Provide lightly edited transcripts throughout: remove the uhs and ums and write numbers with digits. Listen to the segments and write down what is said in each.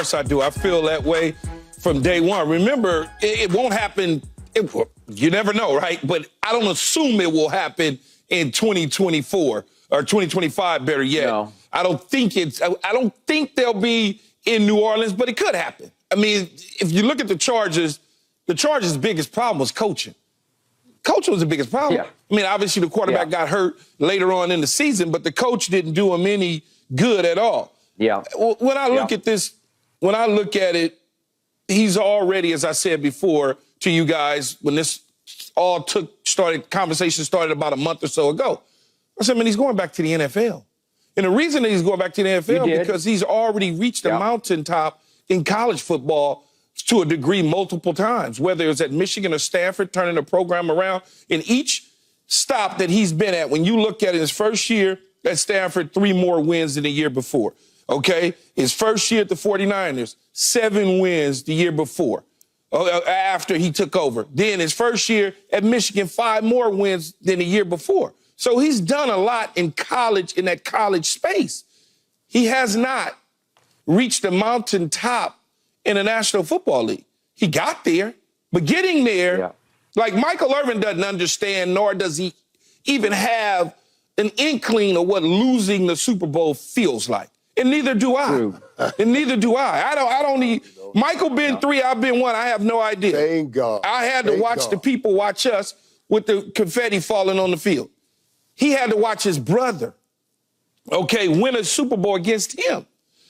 course I do. I feel that way from day one. Remember, it won't happen. You never know, right? But I don't assume it will happen in 2024 or 2025, better yet. No. I don't think they'll be in New Orleans, but it could happen. I mean, if you look at the Chargers' biggest problem was coaching. Coaching was the biggest problem. Yeah. I mean, obviously the quarterback got hurt later on in the season, but the coach didn't do him any good at all. Yeah. When I look at this, when I look at it, he's already, as I said before to you guys, when this all conversation started about a month or so ago, I said, man, he's going back to the NFL. And the reason that he's going back to the NFL is because he's already reached the mountaintop in college football to a degree multiple times, whether it's at Michigan or Stanford, turning the program around. In each stop that he's been at, when you look at his first year at Stanford, 3 more wins than the year before, okay? His first year at the 49ers, 7 wins the year before, after he took over. Then his first year at Michigan, 5 more wins than the year before. So he's done a lot in college, in that college space. He has not reached the mountaintop in the National Football League. He got there, but getting there, like Michael Irvin doesn't understand, nor does he even have an inkling of what losing the Super Bowl feels like. And neither do I. True. And neither do I. I don't need. Michael been 3, I've been 1. I have no idea. Thank God. I had to watch the people watch us with the confetti falling on the field. He had to watch his brother, win a Super Bowl against him.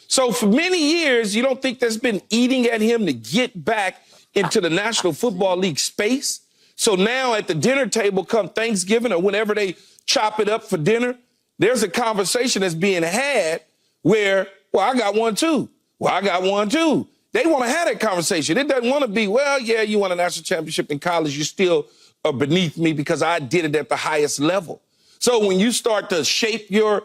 So for many years, you don't think that's been eating at him to get back into the National Football League space? So now at the dinner table come Thanksgiving or whenever they chop it up for dinner, there's a conversation that's being had where, well, I got one too. Well, I got one too. They want to have that conversation. It doesn't want to be, well, yeah, you won a national championship in college. You still are beneath me because I did it at the highest level. So when you start to shape your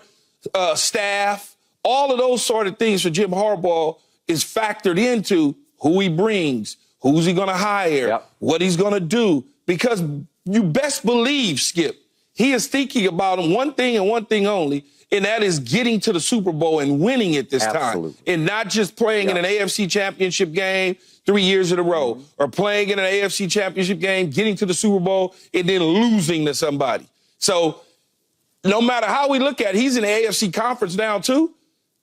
staff, all of those sort of things for Jim Harbaugh is factored into who he brings, who's he going to hire, what he's going to do. Because you best believe, Skip, he is thinking about one thing and one thing only, and that is getting to the Super Bowl and winning it this time. And not just playing in an AFC championship game 3 years in a row or playing in an AFC championship game, getting to the Super Bowl, and then losing to somebody. So no matter how we look at it, he's in the AFC conference now, too.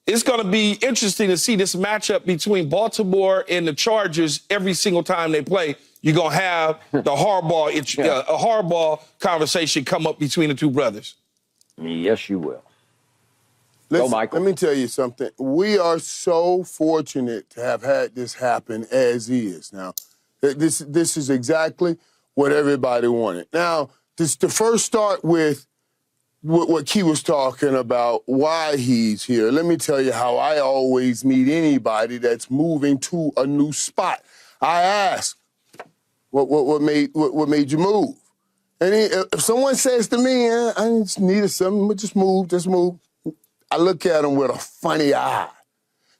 It's going to be interesting to see this matchup between Baltimore and the Chargers every single time they play. You're going to have the Harbaugh conversation come up between the two brothers. Yes, you will. Listen, Go, Michael. let me tell you something. We are so fortunate to have had this happen as is. Now, this is exactly what everybody wanted. Now, to first start with what Key was talking about, why he's here. Let me tell you how I always meet anybody that's moving to a new spot. I ask, what made you move? And if someone says to me, I just needed something, just move. I look at them with a funny eye.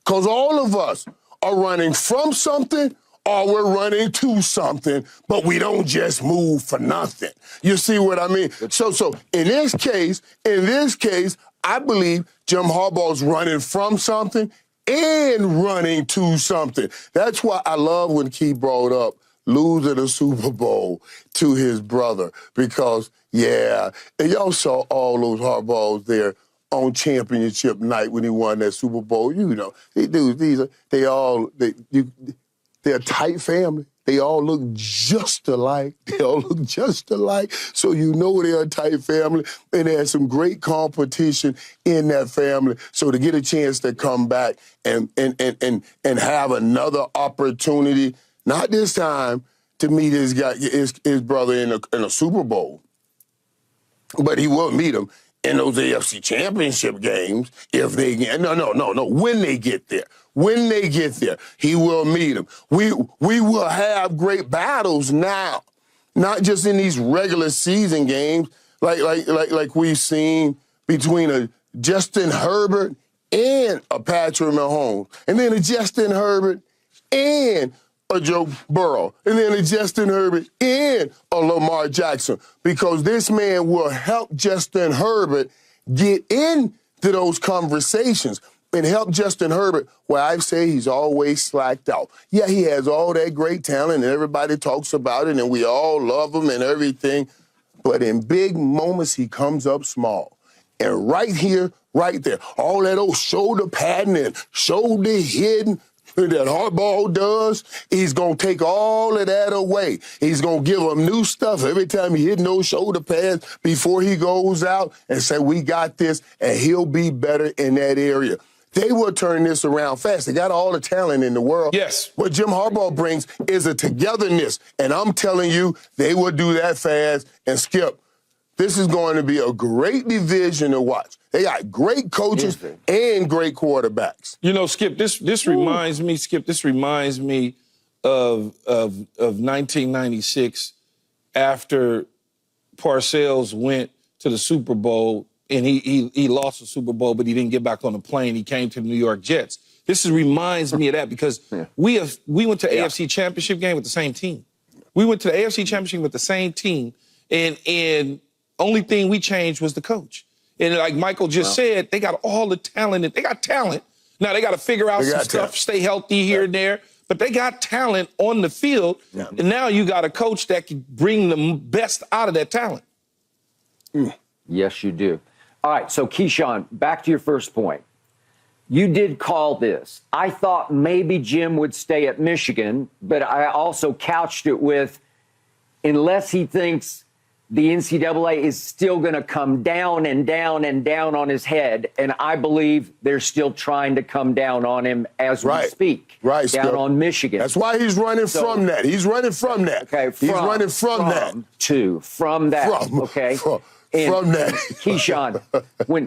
Because all of us are running from something or we're running to something, but we don't just move for nothing. You see what I mean? So in this case, I believe Jim Harbaugh's running from something and running to something. That's why I love when Key brought up losing the Super Bowl to his brother because, and y'all saw all those Harbaughs there on championship night when he won that Super Bowl. You know, they're a tight family. They all look just alike. So you know they're a tight family. And there's some great competition in that family. So to get a chance to come back and have another opportunity, not this time to meet his brother in a Super Bowl, but he will meet him in those AFC championship games if they get, when they get there. When they get there, he will meet him. We will have great battles now, not just in these regular season games like we've seen between a Justin Herbert and a Patrick Mahomes, and then a Justin Herbert and a Joe Burrow, and then a Justin Herbert and a Lamar Jackson, because this man will help Justin Herbert get into those conversations. and help Justin Herbert, where I say he's always slacked out. Yeah, he has all that great talent, and everybody talks about it, and we all love him and everything. But in big moments, he comes up small. And right here, right there, all that old shoulder padding and shoulder hitting that Harbaugh does, he's going to take all of that away. He's going to give him new stuff every time he hit those shoulder pads before he goes out and say, we got this, and he'll be better in that area. They will turn this around fast. They got all the talent in the world. Yes. What Jim Harbaugh brings is a togetherness, and I'm telling you, they will do that fast. And Skip, this is going to be a great division to watch. They got great coaches and great quarterbacks. You know, Skip, this reminds me, of 1996 after Parcells went to the Super Bowl, and he lost the Super Bowl, but he didn't get back on the plane. He came to the New York Jets. This reminds me of that because we went to AFC Championship game with the same team. We went to the AFC Championship with the same team, and only thing we changed was the coach. And like Michael just said, they got all the talent. They got talent. Now they got to figure out some stuff, stay healthy here and there. But they got talent on the field. Yeah. And now you got a coach that can bring the best out of that talent. Yes, you do. All right, so Keyshawn, back to your first point. You did call this. I thought maybe Jim would stay at Michigan, but I also couched it with, unless he thinks the NCAA is still going to come down and down and down on his head, and I believe they're still trying to come down on him as we speak. Right, down on Michigan. That's why he's running from that. He's running from that. Okay, he's running from that. From that. From that. Keyshawn,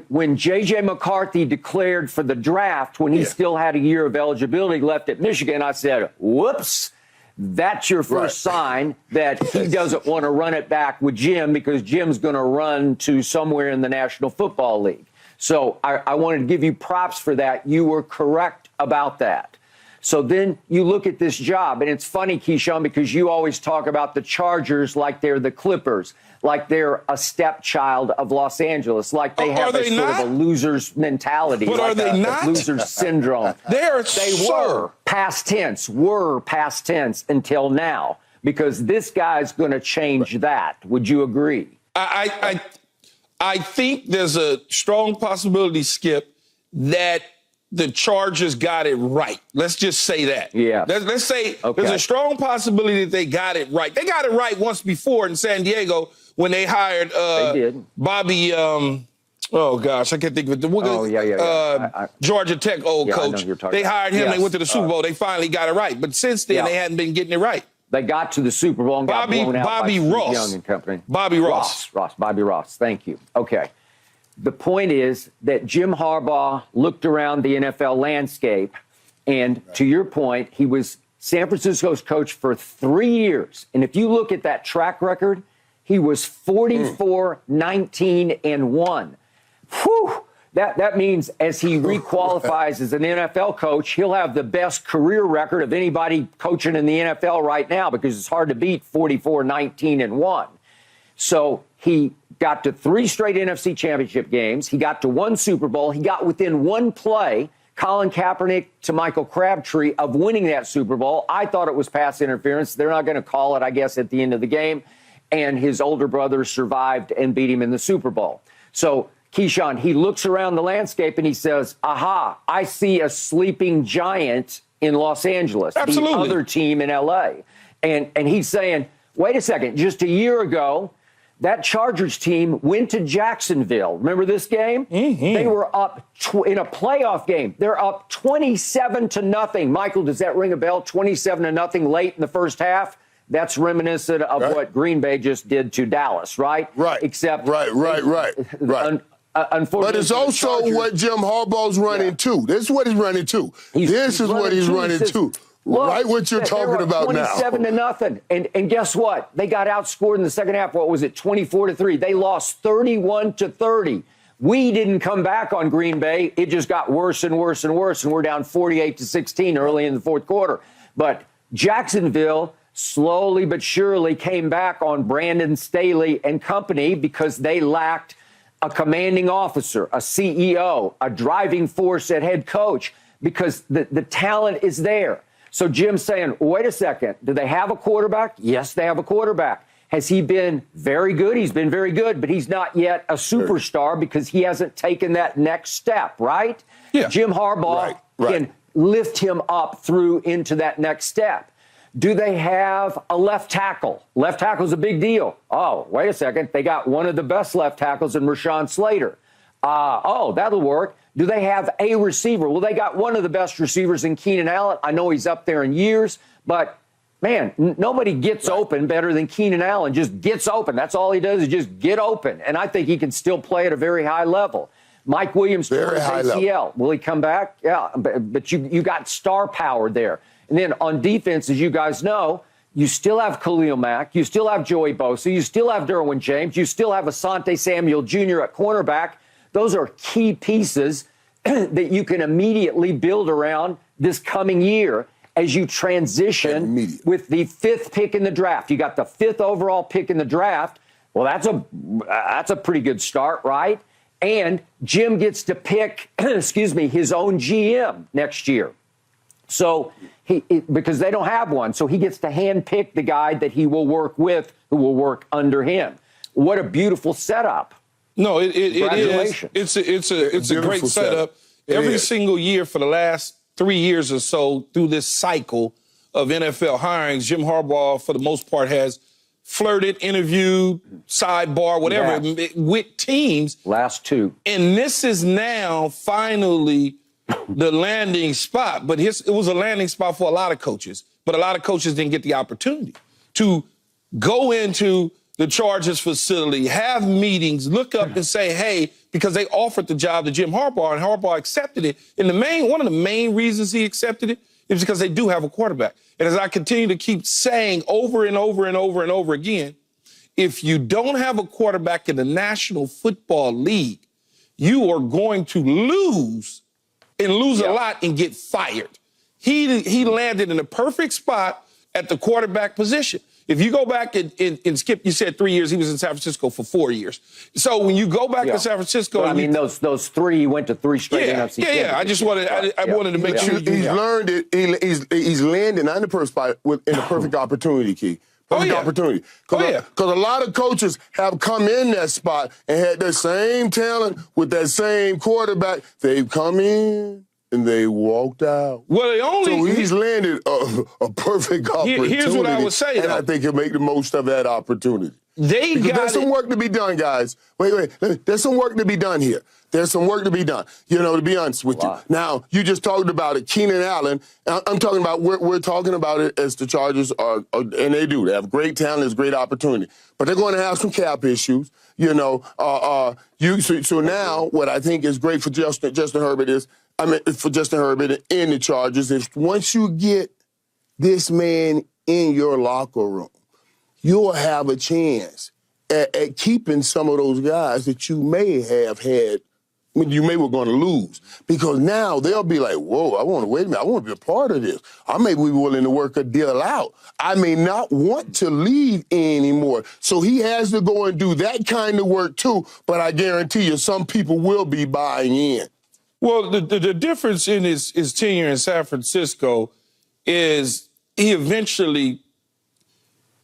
when J.J. McCarthy declared for the draft, when he still had a year of eligibility left at Michigan, I said, whoops. That's your first sign that he doesn't want to run it back with Jim because Jim's going to run to somewhere in the National Football League. So I wanted to give you props for that. You were correct about that. So then you look at this job, and it's funny, Keyshawn, because you always talk about the Chargers like they're the Clippers, like they're a stepchild of Los Angeles, like they have a sort of a loser's mentality, but like are they not? Loser's syndrome. They were past tense until now, because this guy's going to change that. Would you agree? I think there's a strong possibility, Skip, that the Chargers got it right. Let's just say that. Yeah. Let's say there's a strong possibility that they got it right. They got it right once before in San Diego when they hired Bobby. Oh gosh, I can't think of it. Georgia Tech coach. They hired him. They went to the Super Bowl. They finally got it right. But since then, they hadn't been getting it right. They got to the Super Bowl and got blown out by Steve Young and company. Bobby Ross. Bobby Ross. Thank you. Okay. The point is that Jim Harbaugh looked around the NFL landscape, and to your point, he was San Francisco's coach for 3 years. And if you look at that track record, he was 44-19-1. Whew! That means as he requalifies as an NFL coach, he'll have the best career record of anybody coaching in the NFL right now, because it's hard to beat 44-19-1. So he got to 3 straight NFC championship games. He got to 1 Super Bowl. He got within 1 play, Colin Kaepernick to Michael Crabtree, of winning that Super Bowl. I thought it was pass interference. They're not going to call it, I guess, at the end of the game. And his older brother survived and beat him in the Super Bowl. So, Keyshawn, he looks around the landscape and he says, aha, I see a sleeping giant in Los Angeles, the other team in L.A. And he's saying, wait a second, just a year ago, that Chargers team went to Jacksonville. Remember this game? Mm-hmm. They were up in a playoff game. They're up 27-0. Michael, does that ring a bell? 27-0 late in the first half. That's reminiscent of what Green Bay just did to Dallas, right? Right. Except right. Unfortunately, but it's also what Jim Harbaugh's running to. This is what he's running to. This is what he's running to. Look, right, what you're talking about now. 27-0, and guess what? They got outscored in the second half. What was it? 24-3. They lost 31-30. We didn't come back on Green Bay. It just got worse and worse and worse, and we're down 48-16 early in the fourth quarter. But Jacksonville slowly but surely came back on Brandon Staley and company because they lacked a commanding officer, a CEO, a driving force at head coach, because the talent is there. So Jim's saying, wait a second, do they have a quarterback? Yes, they have a quarterback. Has he been very good? He's been very good, but he's not yet a superstar because he hasn't taken that next step, right? Yeah. Jim Harbaugh can lift him up through into that next step. Do they have a left tackle? Left tackle's a big deal. Oh, wait a second. They got one of the best left tackles in Rashawn Slater. Oh, that'll work. Do they have a receiver? Well, they got one of the best receivers in Keenan Allen. I know he's up there in years, but man, nobody gets open better than Keenan Allen. Just gets open. That's all he does is just get open. And I think he can still play at a very high level. Mike Williams tore his ACL. Will he come back? Yeah, but you got star power there. And then on defense, as you guys know, you still have Khalil Mack. You still have Joey Bosa. You still have Derwin James. You still have Asante Samuel Jr. at cornerback. Those are key pieces that you can immediately build around this coming year as you transition with the 5th pick in the draft. You got the 5th overall pick in the draft. Well, that's a pretty good start, right? And Jim gets to pick, his own GM next year. So because they don't have one, so he gets to handpick the guy that he will work with, who will work under him. What a beautiful setup! No, it is. It's a great setup. Every single year for the last 3 years or so through this cycle of NFL hirings, Jim Harbaugh, for the most part, has flirted, interviewed, sidebar, whatever, with teams. Last 2. And this is now finally the landing spot. But it was a landing spot for a lot of coaches. But a lot of coaches didn't get the opportunity to go into the Chargers facility, have meetings, look up and say, hey, because they offered the job to Jim Harbaugh, and Harbaugh accepted it. And one of the main reasons he accepted it is because they do have a quarterback. And as I continue to keep saying over and over and over and over again, if you don't have a quarterback in the National Football League, you are going to lose and lose a lot and get fired. He landed in a perfect spot at the quarterback position. If you go back and Skip, you said 3 years, he was in San Francisco for 4 years. So when you go back to San Francisco, I mean, those 3, he went to 3 straight NFC. Yeah. I just wanted, I wanted to make sure he's learned it. He's landing on the first spot in a perfect opportunity, Key. Perfect opportunity. Because a lot of coaches have come in that spot and had that same talent with that same quarterback. They've come in and they walked out. Well, so he's landed a perfect opportunity. Here's what I would say, and I think he'll make the most of that opportunity. There's some work to be done, guys. Wait. There's some work to be done here. There's some work to be done, to be honest with you. Now, you just talked about it, Keenan Allen. I'm talking about, we're talking about it as the Chargers are, and they do. They have great talent, there's great opportunity. But they're going to have some cap issues, So now, what I think is great for Justin Herbert is, for Justin Herbert in the Chargers, is once you get this man in your locker room, you'll have a chance at keeping some of those guys that you may have had, you may were going to lose. Because now they'll be like, whoa, I want to be a part of this. I may be willing to work a deal out. I may not want to leave anymore. So he has to go and do that kind of work too, but I guarantee you some people will be buying in. Well, the difference in his tenure in San Francisco is he eventually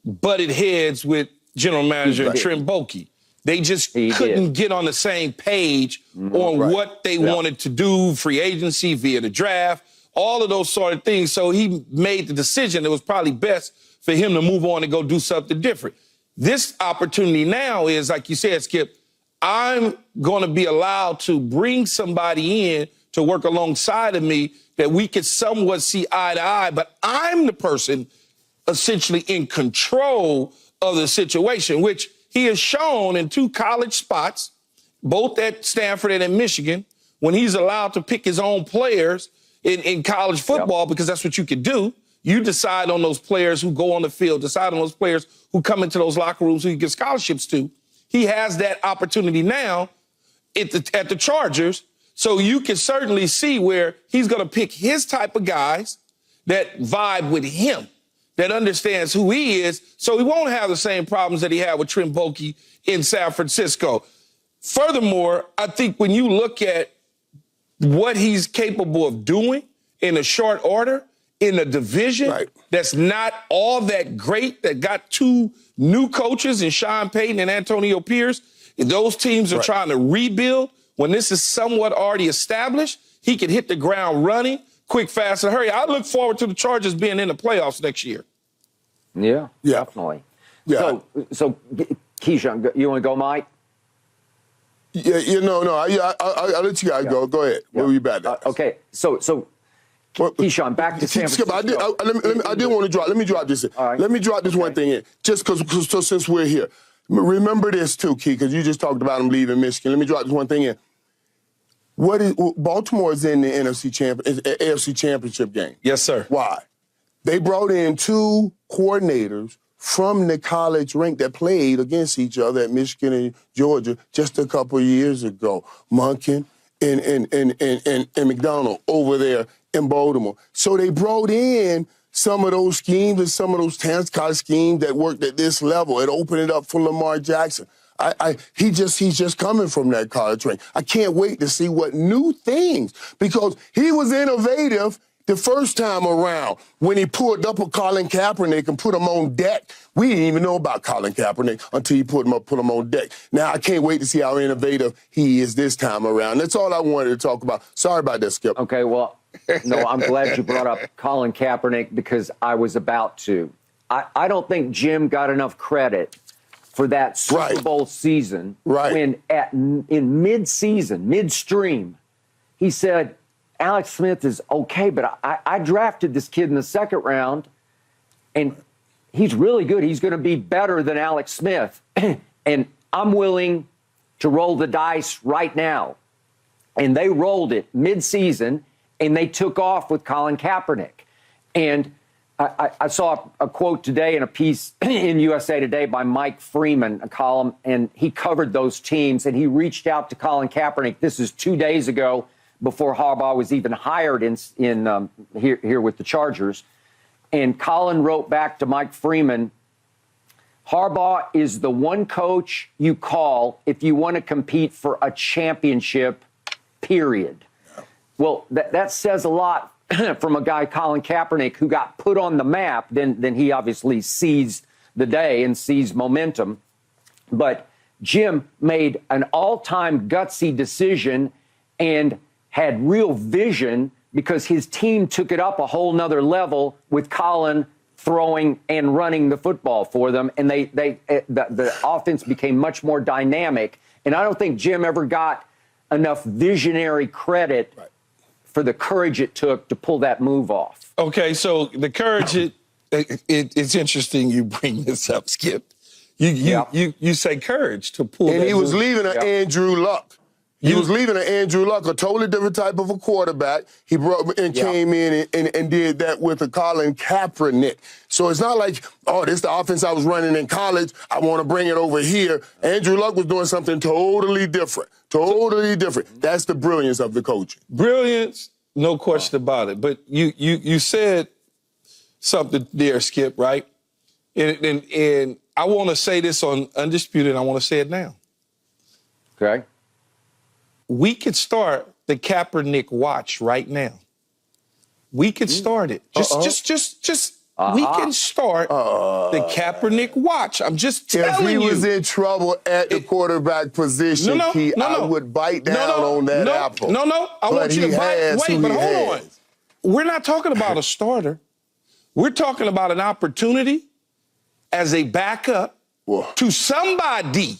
butted heads with general manager Trent Baalke. They just couldn't get on the same page on what they wanted to do, free agency, via the draft, all of those sort of things. So he made the decision it was probably best for him to move on and go do something different. This opportunity now is, like you said, Skip, I'm going to be allowed to bring somebody in to work alongside of me that we could somewhat see eye to eye, but I'm the person essentially in control of the situation, which he has shown in 2 college spots, both at Stanford and at Michigan, when he's allowed to pick his own players in college football, because that's what you could do. You decide on those players who go on the field, decide on those players who come into those locker rooms who you give scholarships to. He has that opportunity now at the Chargers, so you can certainly see where he's going to pick his type of guys that vibe with him, that understands who he is, so he won't have the same problems that he had with Trent Baalke in San Francisco. Furthermore, I think when you look at what he's capable of doing in a short order, in a division that's not all that great, that got two new coaches in Sean Payton and Antonio Pierce, those teams are trying to rebuild. When this is somewhat already established, he can hit the ground running, quick, fast, and hurry. I look forward to the Chargers being in the playoffs next year. Yeah, definitely. Yeah. So Keyshawn, you want to go, Mike? Yeah, no, I'll let you guys go. Go ahead. Where were you back at? Okay, so Keyshawn, back to San Francisco. Skip, I did want to drop. Let me drop this in. Right. Let me drop this one thing in, just because since we're here. Remember this too, Key, because you just talked about him leaving Michigan. Let me drop this one thing in. Baltimore is in the AFC Championship game. Yes, sir. Why? They brought in two coordinators from the college rank that played against each other at Michigan and Georgia just a couple of years ago. Monken and McDonald over there in Baltimore. So they brought in some of those schemes and some of those college schemes that worked at this level. It opened it up for Lamar Jackson. He's just coming from that college rank. I can't wait to see what new things, because he was innovative the first time around when he pulled up a Colin Kaepernick and put him on deck. We didn't even know about Colin Kaepernick until he put him on deck. Now I can't wait to see how innovative he is this time around. That's all I wanted to talk about. Sorry about that, Skip. Okay, well, no, I'm glad you brought up Colin Kaepernick, because I was about to. I don't think Jim got enough credit for that Super Bowl season when in mid-season, midstream, he said, Alex Smith is okay, but I drafted this kid in the second round, and he's really good. He's going to be better than Alex Smith, and I'm willing to roll the dice right now. And they rolled it mid-season, and they took off with Colin Kaepernick. And I saw a quote today in a piece in USA Today by Mike Freeman, a column, and he covered those teams, and he reached out to Colin Kaepernick. This is 2 days ago, before Harbaugh was even hired here with the Chargers. And Colin wrote back to Mike Freeman, Harbaugh is the one coach you call if you want to compete for a championship, period. Yeah. Well, that says a lot from a guy, Colin Kaepernick, who got put on the map. Then he obviously seized the day and seized momentum. But Jim made an all-time gutsy decision and had real vision, because his team took it up a whole nother level with Colin throwing and running the football for them. And the offense became much more dynamic. And I don't think Jim ever got enough visionary credit for the courage it took to pull that move off. Okay, so the courage, it's interesting you bring this up, Skip. You say courage to pull and that he was move. leaving an Andrew Luck. He was leaving an Andrew Luck, a totally different type of a quarterback. He brought and came in and did that with a Colin Kaepernick. So it's not like, oh, this is the offense I was running in college, I want to bring it over here. Andrew Luck was doing something totally different. Totally different. That's the brilliance of the coaching. Brilliance, no question about it. But you said something there, Skip, right? And I want to say this on Undisputed, and I want to say it now. Okay. We could start the Kaepernick watch right now. We could start it. We can start the Kaepernick watch. I'm just telling you. If he was in trouble at the quarterback position, I would bite down on that apple. I want you to bite. Wait, but hold on. We're not talking about a starter. We're talking about an opportunity as a backup to somebody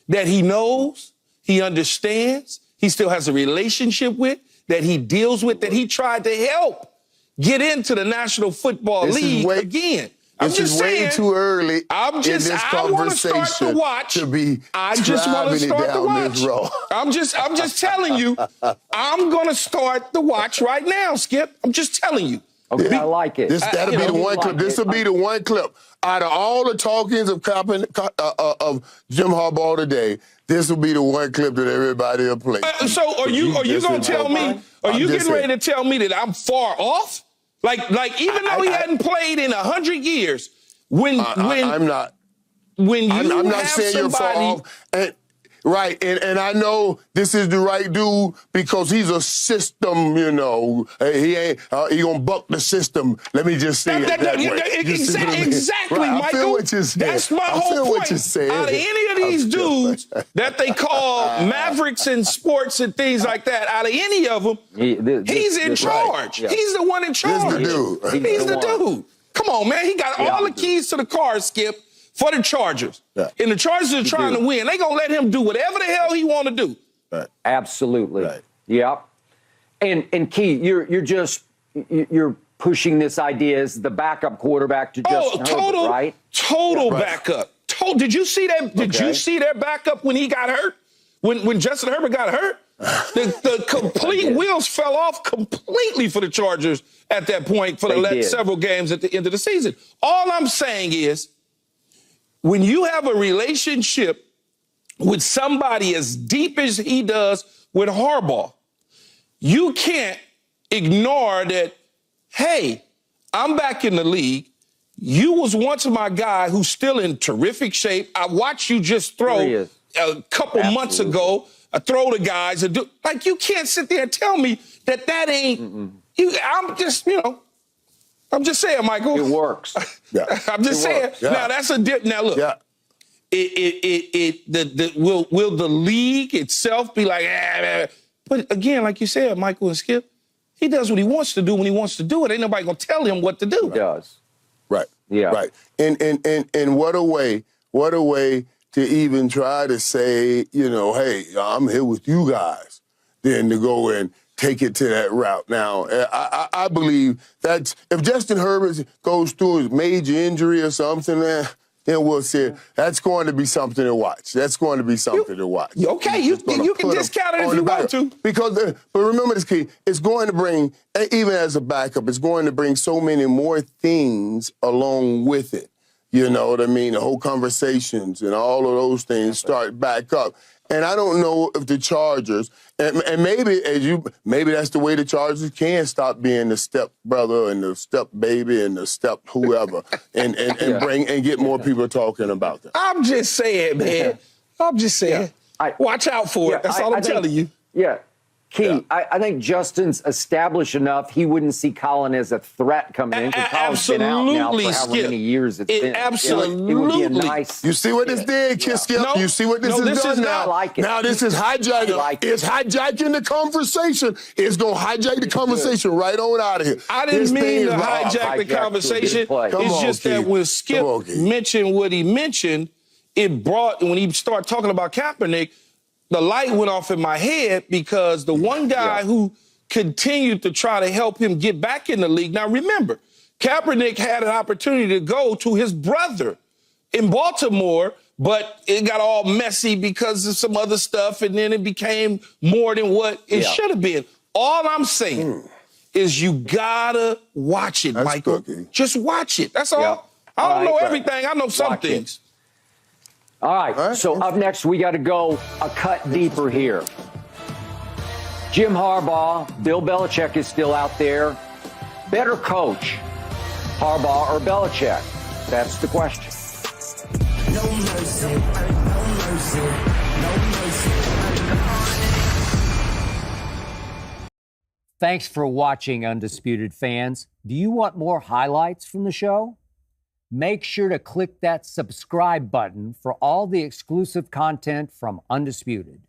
that he knows, he understands, he still has a relationship with, that he deals with, that he tried to help get into the National Football League again. I'm just saying, way too early in this conversation to be driving it down this road. I'm just telling you, I'm going to start the watch right now, Skip. I'm just telling you. Okay, I like it. That'll be the one clip. This will be the one clip. Out of all the talkings of Jim Harbaugh today, this will be the one clip that everybody will play. So are you going to tell me, are you getting ready to tell me that I'm far off? Like even though he hadn't played in 100 years, I'm not saying you're far off. And Right. And I know this is the right dude because he's a system, you know. He ain't, he gonna buck the system. Let me just say that way. Exactly, right. Michael. I feel what you're saying. That's my whole point. What you're saying. Out of any of these dudes that they call mavericks in sports and things like that, out of any of them, he's in charge. Right. He's the one in charge. He's the dude. He's the dude. Come on, man. He got all the keys to the car, Skip, for the Chargers. Yeah. And the Chargers are trying to win. They going to let him do whatever the hell he want to do. Right. Absolutely. Right. Yep. And Key, you're pushing this idea as the backup quarterback to Justin Herbert, right? Total backup. Did you see that? Did you see their backup when he got hurt? When Justin Herbert got hurt? The complete wheels fell off completely for the Chargers at that point for the several games at the end of the season. All I'm saying is, when you have a relationship with somebody as deep as he does with Harbaugh, you can't ignore that, hey, I'm back in the league. You was once my guy who's still in terrific shape. I watched you just throw a couple months ago, throw the guys. Like, you can't sit there and tell me that ain't you. I'm just saying, Michael. It works. I'm just saying. Yeah. Now that's a dip. Now look, will the league itself be like? But again, like you said, Michael and Skip, he does what he wants to do when he wants to do it. Ain't nobody gonna tell him what to do. He does. Right. Yeah. Right. And what a way to even try to say, you know, hey, I'm here with you guys, then to go and take it to that route. Now, I believe that if Justin Herbert goes through a major injury or something, then we'll see. That's going to be something to watch. That's going to be something to watch. Okay, you can discount it if you want to. But remember this, Key, it's going to bring, even as a backup, it's going to bring so many more things along with it. You know what I mean? The whole conversations and all of those things start back up. And I don't know if the Chargers, and maybe that's the way the Chargers can stop being the step brother and the step baby and the step whoever, and get more people talking about them. I'm just saying, man. I'm just saying. Watch out for it. That's all I'm telling you. Yeah. Key, I think Justin's established enough. He wouldn't see Colin as a threat coming in because Colin's been out now for however many years it's been. Absolutely. It would be a nice. You see what this did, Skip? No, you see what this has done now? Like it. Now this is hijacking. It's hijacking the conversation. It's going to hijack the conversation right on out of here. I didn't mean to hijack the conversation. It's just that when Skip mentioned what he mentioned, it brought, when he started talking about Kaepernick, the light went off in my head because the one guy who continued to try to help him get back in the league. Now, remember, Kaepernick had an opportunity to go to his brother in Baltimore, but it got all messy because of some other stuff, and then it became more than what it should have been. All I'm saying is you gotta watch it, Michael. Just watch it. That's all. I don't know everything. I know some things. All right, so up next, we got to go a cut deeper here. Jim Harbaugh, Bill Belichick is still out there. Better coach, Harbaugh or Belichick? That's the question. No mercy, no mercy, no mercy. Thanks for watching, Undisputed fans. Do you want more highlights from the show? Make sure to click that subscribe button for all the exclusive content from Undisputed.